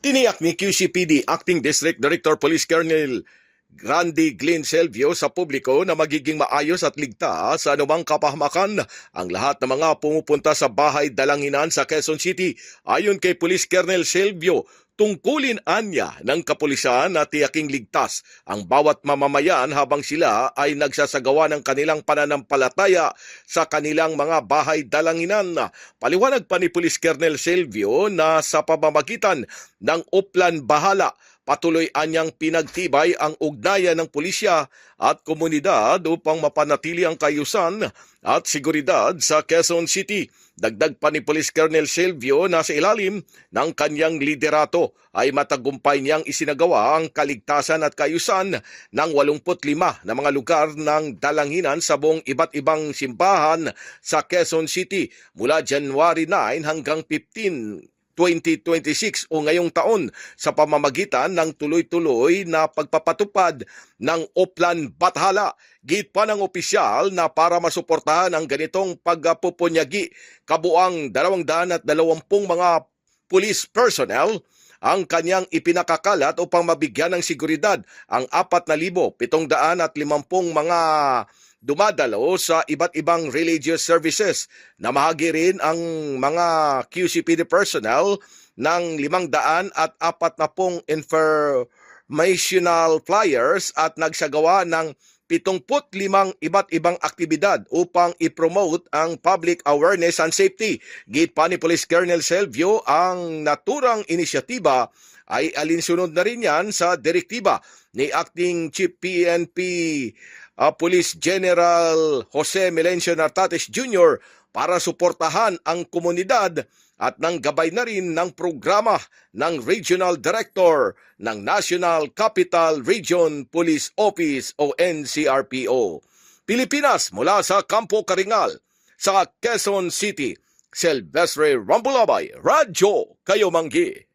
Tiniyak ni QCPD Acting District Director Police Colonel Randy Glenn Selvio sa publiko na magiging maayos at ligtas sa anumang kapahamakan ang lahat ng mga pumupunta sa bahay dalanginan sa Quezon City. Ayon kay Police Colonel Selvio, tungkulin anya ng kapulisan na tiyaking ligtas ang bawat mamamayan habang sila ay nagsasagawa ng kanilang pananampalataya sa kanilang mga bahay dalanginan. Paliwanag pa ni Police Colonel Selvio na sa pamamagitan ng Uplan Bahala, patuloy anyang pinagtibay ang ugnayan ng pulisya at komunidad upang mapanatili ang kaayusan at seguridad sa Quezon City. Dagdag pa ni Police Colonel Selvio na sa ilalim ng kanyang liderato ay matagumpay niyang isinagawa ang kaligtasan at kaayusan ng 85 na mga lugar ng dalanginan sa buong iba't ibang simbahan sa Quezon City mula January 9 hanggang 15, 2026 o ngayong taon sa pamamagitan ng tuloy-tuloy na pagpapatupad ng Uplan Bathala. Git pa ng opisyal na para masuportahan ang ganitong pagpupunyagi, kabuang 220 mga police personnel ang kanyang ipinakakalat upang mabigyan ng seguridad ang 4,750 mga dumadalo sa iba't ibang religious services. Namahagi rin ang mga QCPD personnel ng 540 informational flyers at nagsagawa ng 75 iba't ibang aktibidad upang i-promote ang public awareness and safety. Git pa ni Police Colonel Selvio, ang naturang inisyatiba ay alinsunod na rin yan sa direktiba ni Acting Chief PNP Police General Jose Melencio Nartates Jr. para suportahan ang komunidad at nang gabay na rin ng programa ng Regional Director ng National Capital Region Police Office o NCRPO. Pilipinas mula sa Campo Karingal sa Quezon City, Silvestre Rambulabay, Radyo Kayo Manggi.